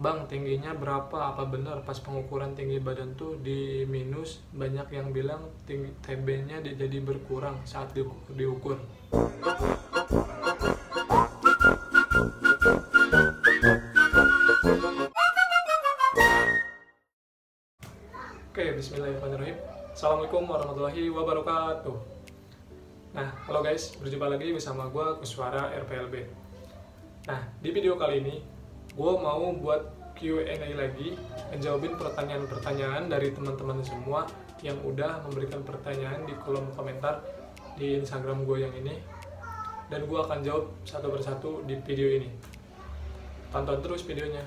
Bang, tingginya berapa? Apa benar pas pengukuran tinggi badan tuh di minus? Banyak yang bilang tinggi TB-nya jadi berkurang saat diukur. Oke, bismillahirrahmanirrahim. Assalamualaikum warahmatullahi wabarakatuh. Nah, halo guys, berjumpa lagi bersama gue Kuswara RPLB. Nah, di video kali ini gue mau buat Q&A lagi, menjawabin pertanyaan-pertanyaan dari teman-teman semua yang udah memberikan pertanyaan di kolom komentar di Instagram gue yang ini, dan gue akan jawab satu persatu di video ini. Tonton terus videonya.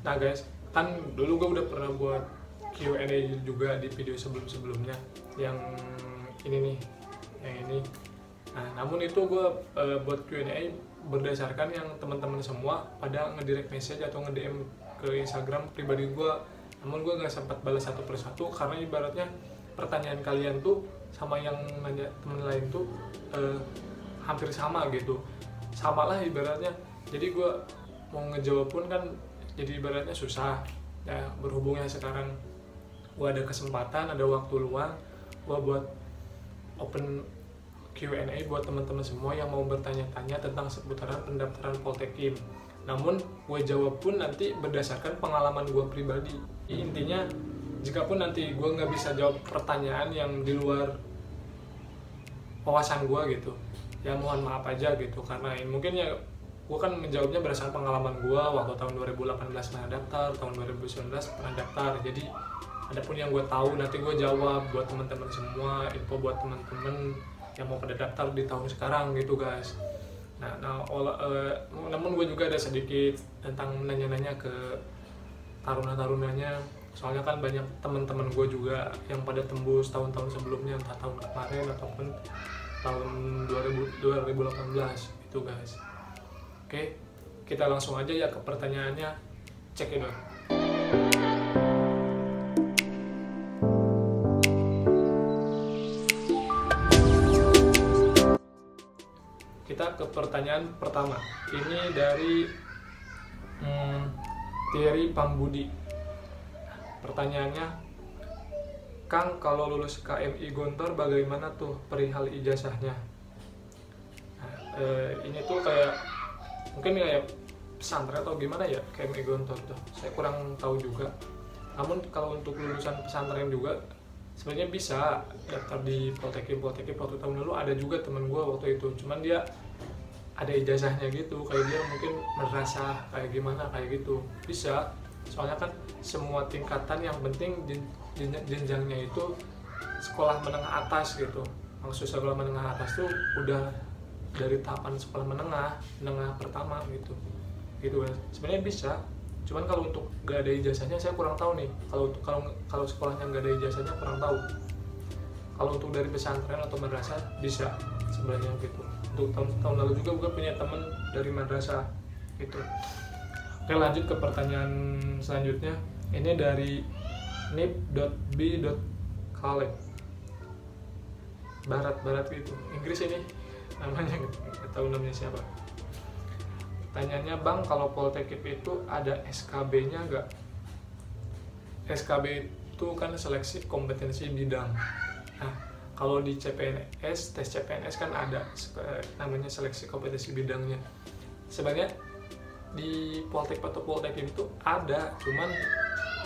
Nah guys, kan dulu gue udah pernah buat Q&A juga di video sebelum-sebelumnya yang ini nih, yang ini. Nah, namun itu gue buat Q&A berdasarkan yang teman-teman semua pada ngedirect message atau nge-DM ke Instagram pribadi gue. Namun gue gak sempat balas satu persatu karena ibaratnya pertanyaan kalian tuh sama yang nanya temen lain tuh hampir sama gitu. Sama lah ibaratnya. Jadi gue mau ngejawab pun kan jadi ibaratnya susah. Ya, berhubungnya sekarang gue ada kesempatan, ada waktu luang, gue buat open Q&A buat teman-teman semua yang mau bertanya-tanya tentang seputaran pendaftaran Poltekim. Namun gue jawab pun nanti berdasarkan pengalaman gue pribadi. Intinya, jika pun nanti gue nggak bisa jawab pertanyaan yang di luar wawasan gue gitu, ya mohon maaf aja gitu. Karena mungkin ya gue kan menjawabnya berdasarkan pengalaman gue waktu tahun 2018 pernah daftar, tahun 2019 pernah daftar. Jadi adapun yang gue tahu nanti gue jawab buat teman-teman semua, info buat teman-teman yang mau pada daftar di tahun sekarang gitu guys. Namun gue juga ada sedikit tentang nanya-nanya ke taruna-tarunanya, soalnya kan banyak teman-teman gue juga yang pada tembus tahun-tahun sebelumnya, entah tahun kemarin ataupun tahun 2018 gitu guys. Oke, kita langsung aja ya ke pertanyaannya, cek ini. Kita ke pertanyaan pertama. Ini dari Thierry Pambudi. Pertanyaannya, Kang, kalau lulus KMI Gontor bagaimana tuh perihal ijazahnya? Nah, ini tuh kayak mungkin kayak pesantren atau gimana ya KMI Gontor tuh. Saya kurang tahu juga. Namun kalau untuk lulusan pesantren juga sebenarnya bisa daftar di Poltekim waktu tahun lalu ada juga temen gue waktu itu, cuman dia ada ijazahnya gitu, kayak dia mungkin merasa kayak gimana kayak gitu, bisa. Soalnya kan semua tingkatan yang penting jenjangnya itu sekolah menengah atas gitu. Maksud sekolah menengah atas tuh udah dari tahapan sekolah menengah pertama gitu kan. Sebenarnya bisa, cuman kalau untuk gak ada ijazahnya saya kurang tahu nih. Kalau sekolahnya gak ada ijazahnya kurang tahu. Kalau untuk dari pesantren atau madrasah bisa sebenarnya gitu. Untuk tahun lalu juga gue punya temen dari madrasah gitu. Oke, lanjut ke pertanyaan selanjutnya. Ini dari nip.b.khaled, barat gitu, Inggris ini namanya, nggak tahu namanya siapa. Pertanyaannya, Bang, kalau Poltekim itu ada SKB-nya nggak? SKB itu kan seleksi kompetensi bidang. Nah, kalau di CPNS, tes CPNS kan ada namanya seleksi kompetensi bidangnya. Sebenarnya di Poltekim itu ada, cuman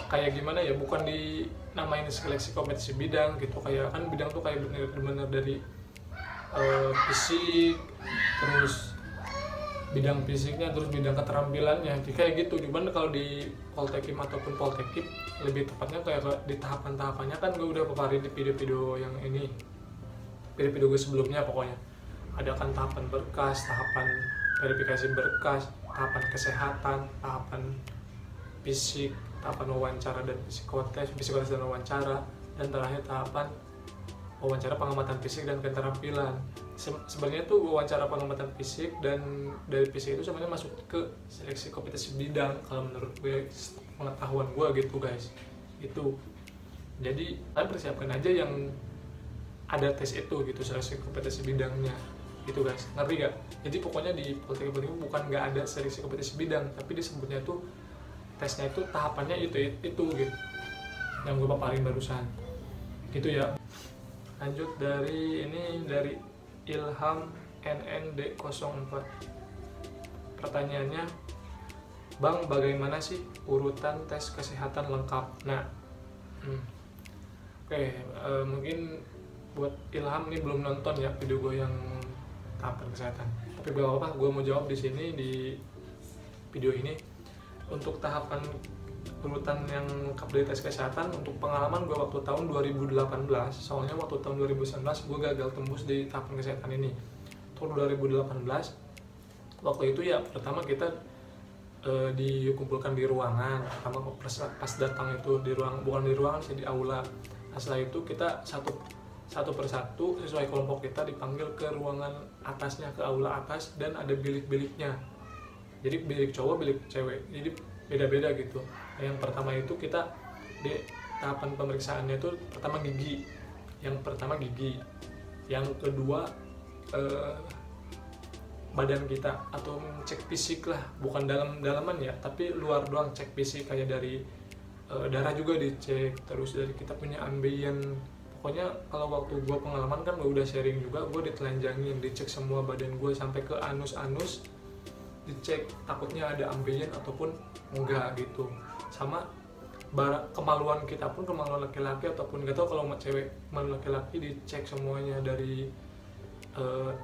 kayak gimana ya, bukan dinamain seleksi kompetensi bidang gitu. Kayak kan bidang tuh kayak bener-bener dari fisik, terus bidang fisiknya, terus bidang keterampilannya kayak gitu. Cuman kalau di Poltekim ataupun Poltekim lebih tepatnya kayak di tahapan-tahapannya kan gue udah paparin di video-video yang ini, video-video gue sebelumnya. Pokoknya ada kan tahapan berkas, tahapan verifikasi berkas, tahapan kesehatan, tahapan fisik, tahapan wawancara dan psikotes dan wawancara, dan terakhir tahapan wawancara pengamatan fisik dan keterampilan. Sebenarnya tuh wawancara pengamatan fisik dan dari fisik itu sebenarnya masuk ke seleksi kompetensi bidang kalau menurut gue, pengetahuan gue gitu guys. Itu jadi kalian persiapkan aja yang ada tes itu gitu, seleksi kompetensi bidangnya gitu guys, ngerti gak? Jadi pokoknya di Politeknik bukan nggak ada seleksi kompetisi bidang, tapi disebutnya tuh tesnya itu tahapannya itu gitu yang gue paparin barusan gitu ya. Lanjut dari Ilham NND04. Pertanyaannya, Bang, bagaimana sih urutan tes kesehatan lengkap? Nah, mungkin buat Ilham nih belum nonton ya video gue yang tahapan kesehatan, tapi gak apa-apa, gue mau jawab di sini di video ini. Untuk tahapan urutan yang lengkap dari tes kesehatan, untuk pengalaman gue waktu tahun 2018, soalnya waktu tahun 2019 gue gagal tembus di tahapan kesehatan ini. Tahun 2018 waktu itu ya pertama kita dikumpulkan di ruangan, pertama pas datang itu di ruang, bukan di ruangan sih, di aula. Nah, setelah itu kita satu persatu sesuai kelompok kita dipanggil ke ruangan atasnya, ke aula atas, dan ada bilik-biliknya. Jadi bilik cowok, bilik cewek, jadi beda-beda gitu. Nah, yang pertama itu kita di tahapan pemeriksaannya itu pertama gigi, yang kedua badan kita, atau cek fisik lah, bukan dalaman ya, tapi luar doang, cek fisik kayak dari darah juga dicek, terus dari kita punya ambien. Pokoknya kalau waktu gue pengalaman kan gue udah sharing juga, gue ditelanjangin, dicek semua badan gue sampai ke anus dicek, takutnya ada ambien ataupun enggak gitu. Sama kemaluan kita pun, kemaluan laki-laki ataupun gak tau kalau cewek, kemaluan laki-laki dicek semuanya, dari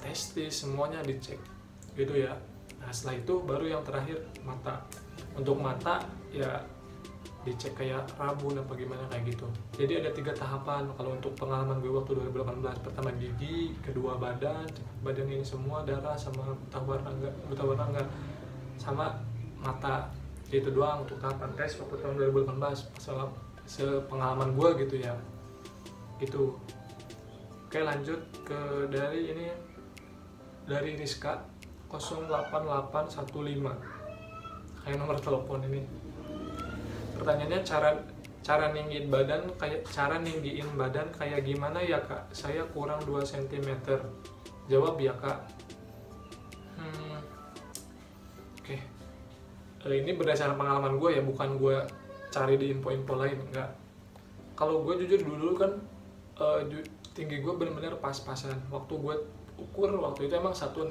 testis semuanya dicek gitu ya. Nah, setelah itu baru yang terakhir mata. Untuk mata ya dicek kayak rabun apa gimana kayak gitu. Jadi ada 3 tahapan kalau untuk pengalaman gue waktu 2018. Pertama gigi, kedua badan ini semua, darah sama buta warna enggak, sama mata. Itu doang untuk tahapan tes waktu tahun 2018 masalah sepengalaman gue gitu ya. Gitu. Oke, lanjut ke dari Rizka 08815. Kayak nomor telepon ini. Pertanyaannya, cara ninggiin badan kayak gimana ya Kak? Saya kurang 2 cm. Jawab ya Kak. Oke. Ini berdasarkan pengalaman gue ya, bukan gue cari di info-info lain, enggak. Kalau gue jujur dulu kan tinggi gue benar-benar pas-pasan. Waktu gue ukur waktu itu emang 168,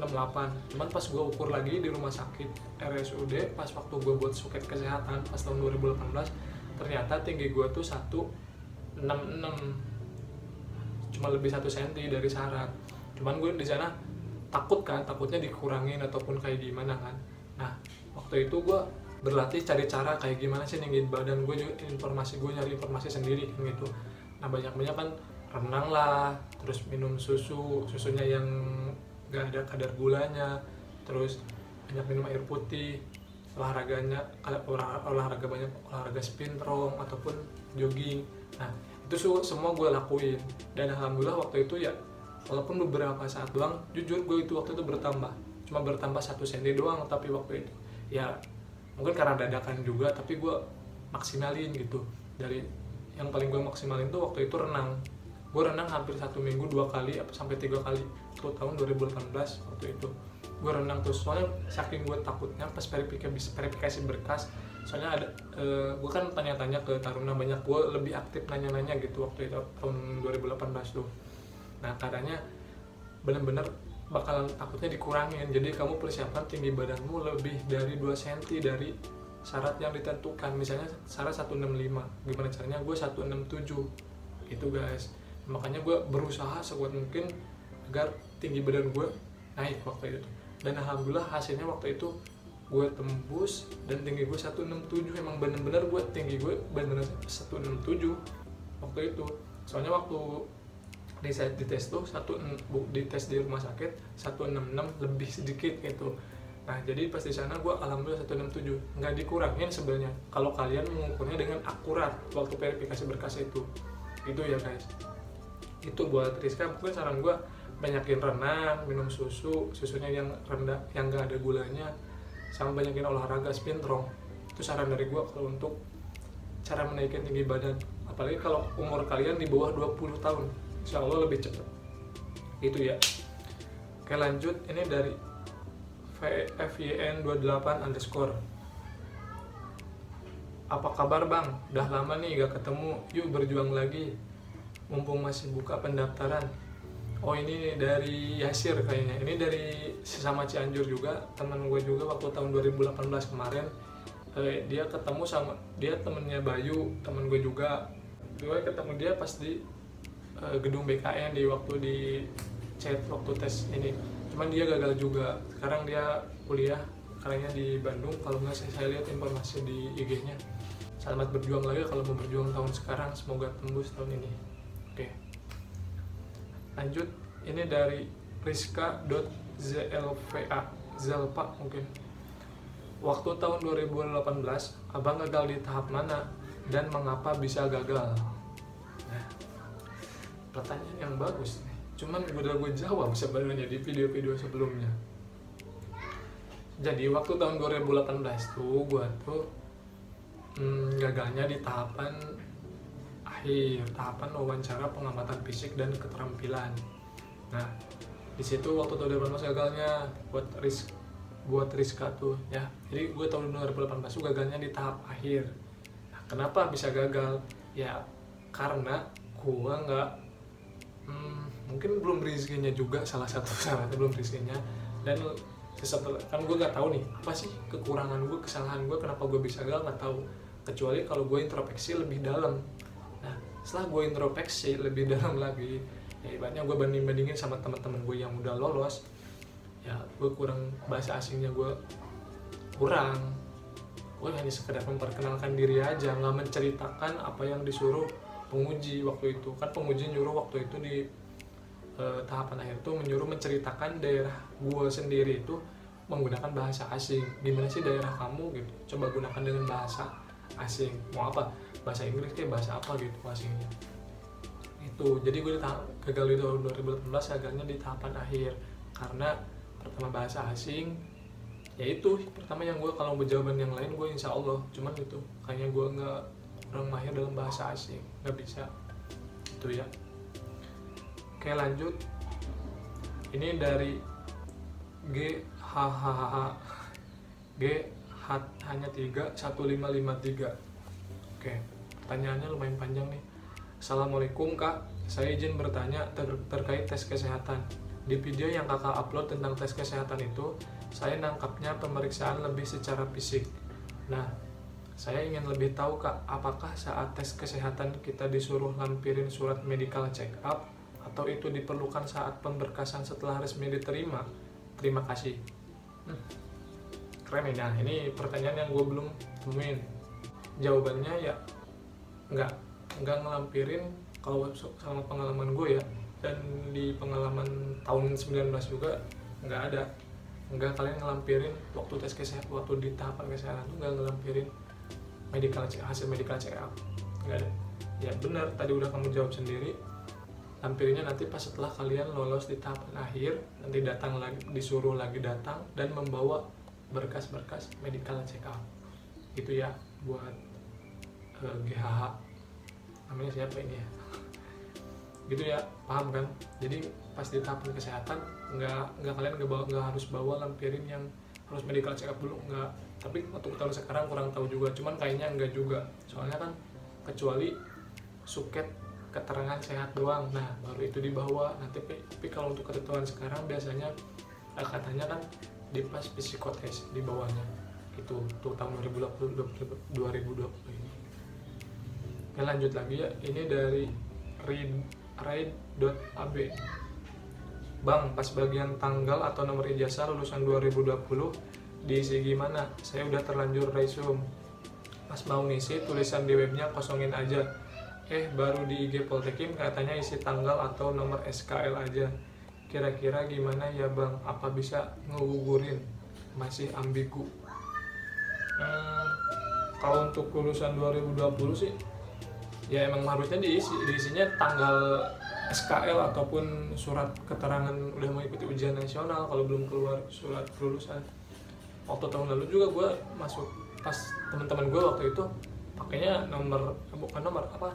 cuman pas gue ukur lagi di rumah sakit RSUD pas waktu gue buat suket kesehatan pas tahun 2018, ternyata tinggi gue tuh 166, cuma lebih 1 cm dari syarat. Cuman gue di sana takutnya dikurangin ataupun kayak gimana kan. Nah, waktu itu gue berlatih cari cara kayak gimana sih ninggiin badan. Gue juga nyari informasi sendiri kan gitu. Nah, banyak kan renang lah, terus minum susunya yang gak ada kadar gulanya, terus banyak minum air putih, olahraga banyak, olahraga spintrong ataupun jogging. Nah, itu semua gue lakuin, dan alhamdulillah waktu itu ya, walaupun beberapa saat doang, jujur gue itu waktu itu cuma bertambah 1 cm doang, tapi waktu itu ya mungkin karena dadakan juga, tapi gue maksimalin gitu. Dari yang paling gue maksimalin tuh waktu itu renang. Gue renang hampir 1 minggu 2 kali sampai 3 kali itu tahun 2018. Waktu itu gue renang terus, soalnya saking gue takutnya pas verifikasi berkas, soalnya ada gue kan tanya-tanya ke Taruna banyak, gue lebih aktif nanya-nanya gitu waktu itu tahun 2018 tuh. Nah, katanya bener-bener bakalan takutnya dikurangin, jadi kamu persiapkan tinggi badanmu lebih dari 2 cm dari syarat yang ditentukan. Misalnya syarat 165, gimana caranya gue 167 gitu guys. Makanya gue berusaha sekuat mungkin agar tinggi badan gue naik waktu itu, dan alhamdulillah hasilnya waktu itu gue tembus, dan tinggi gue 167. Emang bener-bener gue tinggi gue bener-bener 167 waktu itu. Soalnya waktu di tes tuh di tes di rumah sakit 166 lebih sedikit gitu. Nah, jadi pas di sana gue alhamdulillah 167, nggak dikurangin sebenarnya kalau kalian mengukurnya dengan akurat waktu verifikasi berkas itu. Itu ya guys. Itu buat Rizka, mungkin saran gue banyakin renang, minum susunya yang rendah, yang gak ada gulanya, sama banyakin olahraga spintrong. Itu saran dari gue kalau untuk cara menaikkan tinggi badan, apalagi kalau umur kalian di bawah 20 tahun, insya Allah lebih cepat. Itu ya. Oke lanjut, ini dari FYN28_. Apa kabar bang? Udah lama nih gak ketemu, yuk berjuang lagi mumpung masih buka pendaftaran. Oh ini dari Yasir kayaknya, ini dari sesama Cianjur juga, teman gue juga waktu tahun 2018 kemarin. Dia ketemu sama, dia temennya Bayu, temen gue juga. Gue ketemu dia pas di gedung BKN waktu di chat waktu tes ini. Cuman dia gagal juga, sekarang dia kuliah kayaknya di Bandung kalau nggak saya lihat informasi di IG-nya. Selamat berjuang lagi kalau mau berjuang tahun sekarang, semoga tembus tahun ini. Oke. Lanjut, ini dari Rizka.zlva, Zelpa mungkin. Waktu tahun 2018, abang gagal di tahap mana dan mengapa bisa gagal? Nah, pertanyaan yang bagus nih. Cuman udah gue jawab sebenarnya di video-video sebelumnya. Jadi waktu tahun 2018 tuh gue tuh gagalnya di tahapan akhir, tahapan wawancara pengamatan fisik dan keterampilan. Nah, di situ waktu tahun 2018 gagalnya buat Rizka tuh ya. Jadi gue tahun 2018 tuh gagalnya di tahap akhir. Nah, kenapa bisa gagal? Ya karena gue nggak mungkin belum rezekinya juga, salah satu syaratnya belum rezekinya. Dan setelah kan gue nggak tahu nih apa sih kekurangan gue, kesalahan gue, kenapa gue bisa gagal, nggak tahu, kecuali kalau gue introspeksi lebih dalam. Nah setelah gue introspeksi lebih dalam lagi, ya ibaratnya gue bandingin sama teman-teman gue yang udah lolos, ya gue kurang, bahasa asingnya gue kurang, gue hanya sekedar memperkenalkan diri aja, nggak menceritakan apa yang disuruh penguji waktu itu. Kan penguji nyuruh waktu itu di tahapan akhir tuh menyuruh menceritakan daerah gue sendiri itu menggunakan bahasa asing. Gimana sih daerah kamu gitu, coba gunakan dengan bahasa asing. Mau apa, bahasa Inggris kayak bahasa apa gitu asingnya itu. Jadi gue gagal di tahun 2018, gagalnya di tahapan akhir karena pertama bahasa asing, yaitu pertama yang gue, kalau jawaban yang lain gue insya Allah, cuman itu kayaknya gue nggak, kurang mahir dalam bahasa asing, nggak bisa itu ya. Oke lanjut, ini dari hanya 31553. Oke, pertanyaannya lumayan panjang nih. Assalamualaikum kak, saya izin bertanya terkait tes kesehatan. Di video yang kakak upload tentang tes kesehatan itu, saya nangkapnya pemeriksaan lebih secara fisik. Nah, saya ingin lebih tahu kak, apakah saat tes kesehatan kita disuruh lampirin surat medical check up, atau itu diperlukan saat pemberkasan setelah resmi diterima? Terima kasih. Keren ya. Nah, ini pertanyaan yang gue belum temuin jawabannya ya. Nggak ngelampirin kalau sama pengalaman gue ya, dan di pengalaman tahun 19 juga nggak ada. Nggak, kalian ngelampirin waktu tes kesehatan, waktu di tahapan kesehatan tuh nggak ngelampirin hasil medical check up, nggak ada. Ya benar, tadi udah kamu jawab sendiri. Lampirinnya nanti pas setelah kalian lolos di tahapan akhir, nanti datang lagi, disuruh lagi datang dan membawa berkas-berkas medical check up gitu ya, buat GHH namanya siapa ini ya gitu ya, paham kan? Jadi pas di tahapan kesehatan nggak kalian nggak harus bawa lampirin yang harus medical check up dulu, nggak. Tapi untuk tahun sekarang kurang tahu juga, cuman kayaknya enggak juga, soalnya kan kecuali suket keterangan sehat doang, nah baru itu dibawa. Nah tapi kalau untuk ketentuan sekarang biasanya katanya kan di pas psikotes di bawahnya itu tuh tahun 2020 ini. Oke lanjut lagi ya, ini dari raid.ab. Bang, pas bagian tanggal atau nomor ijazah lulusan 2020 diisi gimana? Saya udah terlanjur resume, pas mau ngisi tulisan di webnya kosongin aja. Baru di IG Poltekim katanya isi tanggal atau nomor SKL aja. Kira-kira gimana ya bang? Apa bisa ngegugurin? Masih ambigu. Kalau untuk lulusan 2020 sih, ya emang harusnya diisinya tanggal SKL ataupun surat keterangan udah mengikuti ujian nasional kalau belum keluar surat kelulusan. Waktu tahun lalu juga gue masuk, pas teman-teman gue waktu itu pakainya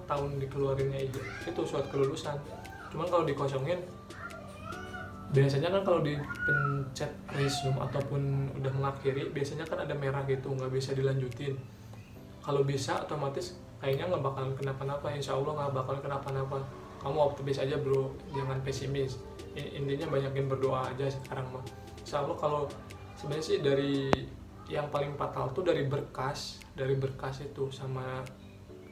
tahun dikeluarinnya aja itu surat kelulusan. Cuman kalau dikosongin biasanya kan kalau dipencet resume ataupun udah mengakhiri biasanya kan ada merah gitu, nggak bisa dilanjutin. Kalau bisa otomatis kayaknya nggak bakalan kenapa-napa, insya Allah nggak bakalan kenapa-napa. Kamu optimis aja bro, jangan pesimis. Intinya banyakin berdoa aja sekarang mah. Insya Allah. Kalau sebenarnya sih dari yang paling fatal tuh dari berkas itu sama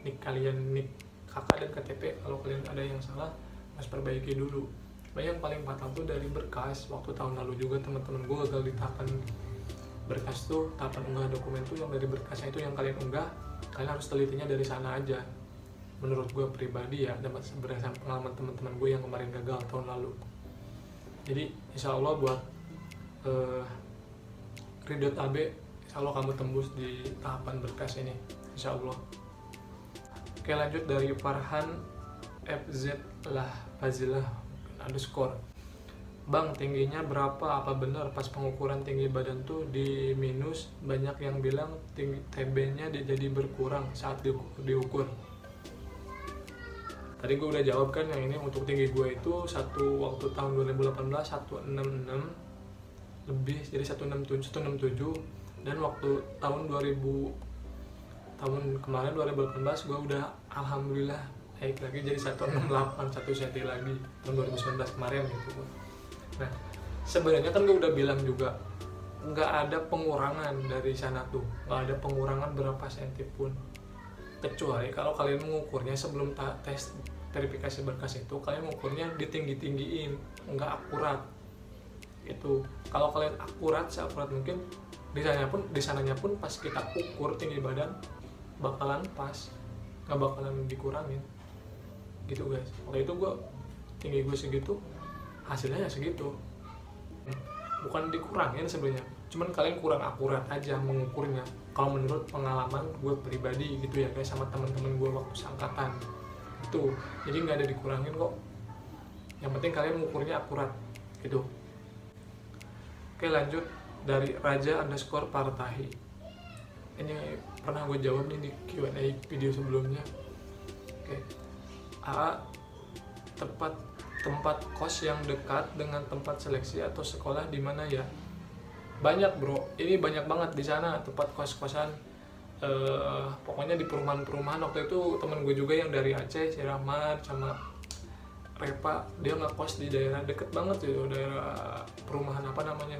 nik kalian, nik kakak dan KTP. Kalau kalian ada yang salah harus perbaiki dulu. Yang paling fatal tuh dari berkas. Waktu tahun lalu juga teman-teman gue gagal di tahapan berkas tuh, tahapan unggah dokumen tuh yang dari berkasnya itu yang kalian unggah, kalian harus telitinya dari sana aja. Menurut gue pribadi ya, dapat berdasarkan pengalaman teman-teman gue yang kemarin gagal tahun lalu. Jadi insya Allah buat Ridot AB, insya Allah kamu tembus di tahapan berkas ini, insya Allah. Oke, lanjut dari Farhan FZ lah Fazilah _. Bang, tingginya berapa? Apa benar pas pengukuran tinggi badan tuh di minus? Banyak yang bilang tinggi TB-nya jadi berkurang saat diukur. Tadi gue udah jawab kan, yang ini untuk tinggi gue itu waktu tahun 2018 166 lebih, jadi 167, dan waktu tahun kemarin 2018 gue udah alhamdulillah naik lagi jadi 168, 1 cm lagi tahun 2019 kemarin gitu. Nah sebenarnya kan gue udah bilang juga nggak ada pengurangan dari sana tuh, nggak ada pengurangan berapa senti pun, kecuali kalau kalian mengukurnya sebelum tes verifikasi berkas itu kalian mengukurnya ditinggi-tinggiin, nggak akurat itu. Kalau kalian akurat seakurat mungkin di sananya pun pas kita ukur tinggi badan bakalan pas, nggak bakalan dikurangin gitu guys. Waktu itu tinggi gue segitu, hasilnya ya segitu, bukan dikurangin sebenarnya, cuman kalian kurang akurat aja mengukurnya. Kalau menurut pengalaman gue pribadi gitu ya guys, sama teman-teman gue waktu seangkatan itu, jadi nggak ada dikurangin kok. Yang penting kalian mengukurnya akurat gitu. Oke, lanjut dari Raja_Partahi. Ini pernah gue jawab nih di Q&A video sebelumnya. Oke. A. Tempat kos yang dekat dengan tempat seleksi atau sekolah di mana ya? Banyak bro, ini banyak banget di sana tempat kos-kosan. Pokoknya di perumahan-perumahan. Waktu itu temen gue juga yang dari Aceh, si Rahmat sama Repa, dia ngekos di daerah deket banget gitu, daerah perumahan apa namanya.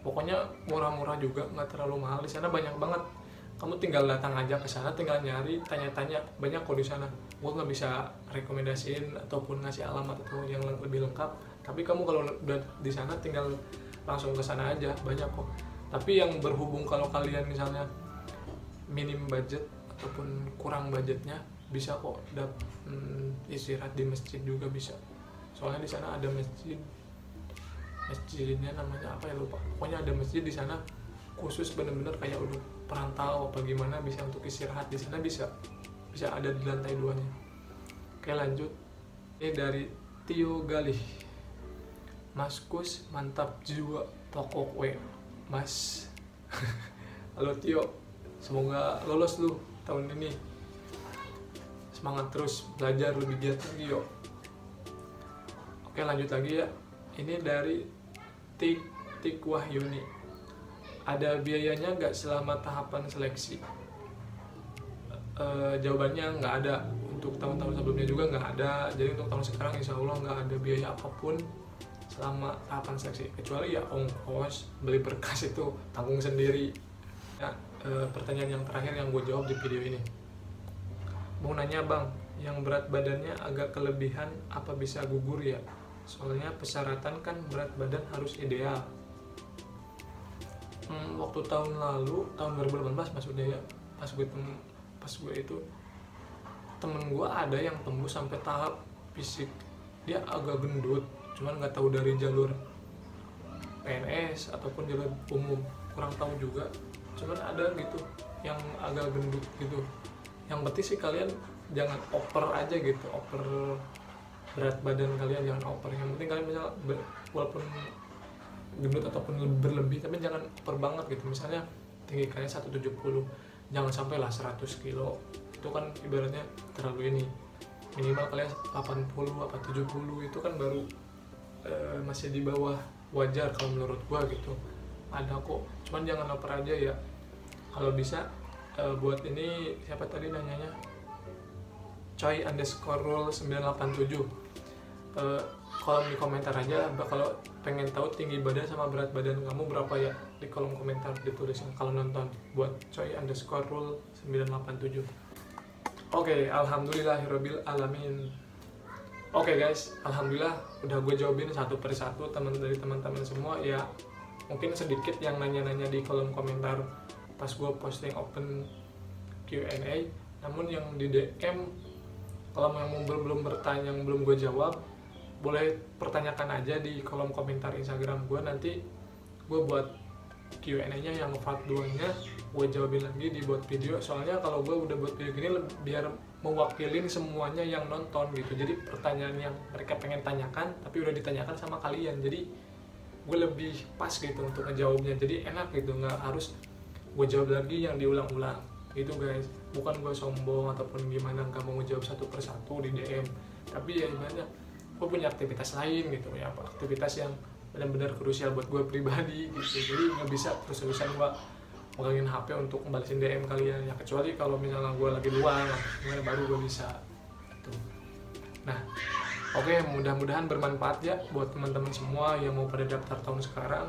Pokoknya murah-murah juga, nggak terlalu mahal. Di sana banyak banget. Kamu tinggal datang aja ke sana, tinggal nyari, tanya-tanya, banyak kok di sana. Gue nggak bisa rekomendasiin ataupun ngasih alamat atau yang lebih lengkap. Tapi kamu kalau udah di sana tinggal langsung ke sana aja, banyak kok. Tapi yang berhubung kalau kalian misalnya minim budget ataupun kurang budgetnya, bisa kok istirahat di masjid juga bisa. Soalnya di sana ada masjidnya namanya apa ya lupa. Pokoknya ada masjid di sana khusus bener-bener kayak untuk perantau apa gimana, bisa untuk istirahat di sana, bisa ada di lantai 2-nya. Oke, lanjut. Ini dari Tio Galih. Maskus mantap jiwa pokok we mas. Halo Tio, semoga lolos lu tahun ini. Semangat terus belajar lebih giat lagi yo. Oke, lanjut lagi ya. Ini dari Tik Wahyuni. Ada biayanya nggak selama tahapan seleksi? Jawabannya nggak ada. Untuk tahun-tahun sebelumnya juga nggak ada. Jadi untuk tahun sekarang insya Allah nggak ada biaya apapun selama tahapan seleksi, kecuali ya ongkos beli berkas itu tanggung sendiri. Nah, pertanyaan yang terakhir yang gue jawab di video ini, mau nanya bang, yang berat badannya agak kelebihan apa bisa gugur ya? Soalnya persyaratan kan berat badan harus ideal. Waktu tahun lalu, tahun 2018 maksudnya ya, pas gue itu temen gue ada yang tembus sampai tahap fisik dia agak gendut, cuman nggak tahu dari jalur PNS ataupun jalur umum, kurang tahu juga, cuman ada gitu yang agak gendut gitu. Yang penting sih kalian jangan over aja gitu, over berat badan kalian, jangan over. Yang penting kalian misal walaupun gendut ataupun berlebih, tapi jangan over banget gitu. Misalnya tinggi kalian 170, jangan sampai lah 100 kilo, itu kan ibaratnya terlalu ini. Minimal kalian 80 apa 70 itu kan baru masih di bawah wajar kalau menurut gua gitu. Ada kok, cuman jangan over aja ya. Kalau bisa buat ini siapa tadi nanyanya, coy_rule987, kolom di komentar aja kalau pengen tahu tinggi badan sama berat badan kamu berapa ya, di kolom komentar ditulisnya kalau nonton, buat coy_rule987. Oke, alhamdulillahirabbil alamin. Oke guys, alhamdulillah udah gue jawabin satu persatu dari teman-teman semua ya. Mungkin sedikit yang nanya-nanya di kolom komentar pas gue posting open Q&A, namun yang di DM kalau yang belum bertanya, yang belum gue jawab, boleh pertanyakan aja di kolom komentar Instagram gue. Nanti gue buat Q&A-nya yang part 2-nya gue jawabin lagi dibuat video. Soalnya kalau gue udah buat video gini biar mewakilin semuanya yang nonton gitu. Jadi pertanyaan yang mereka pengen tanyakan tapi udah ditanyakan sama kalian. Jadi gue lebih pas gitu untuk ngejawabnya. Jadi enak gitu, nggak harus gue jawab lagi yang diulang-ulang gitu guys. Bukan gue sombong ataupun gimana nggak mau ngejawab satu persatu di DM, tapi ya ibaratnya gue punya aktivitas lain gitu ya, aktivitas yang benar-benar krusial buat gue pribadi gitu. Jadi nggak bisa terus-terusan gue megangin HP untuk ngebalesin DM kalian ya, kecuali kalau misalnya gue lagi luang gimana baru gue bisa gitu. Nah oke, mudah-mudahan bermanfaat ya buat teman-teman semua yang mau pada daftar tahun sekarang,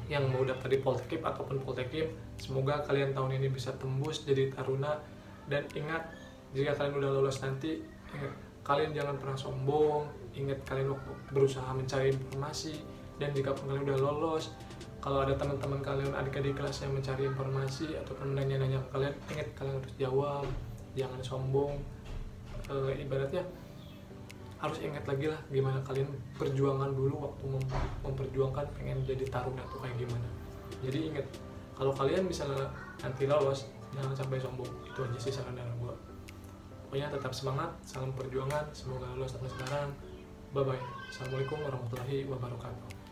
yang mau daftar di Poltekkip ataupun Poltekkip. Semoga kalian tahun ini bisa tembus jadi taruna. Dan ingat, jika kalian udah lolos nanti, ingat, kalian jangan pernah sombong. Ingat, kalian waktu berusaha mencari informasi. Dan jika kalian udah lolos, kalau ada teman-teman kalian, adik-adik kelas yang mencari informasi ataupun menanya-nanya ke kalian, ingat, kalian harus jawab, jangan sombong. Ibaratnya harus ingat lagi lah gimana kalian perjuangan dulu waktu memperjuangkan pengen jadi taruna tuh kayak gimana. Jadi ingat, kalau kalian misalnya nanti lolos, jangan sampai sombong. Itu aja sih saran dari gue. Pokoknya tetap semangat, salam perjuangan, semoga lolos sampai sekarang. Bye bye. Assalamualaikum warahmatullahi wabarakatuh.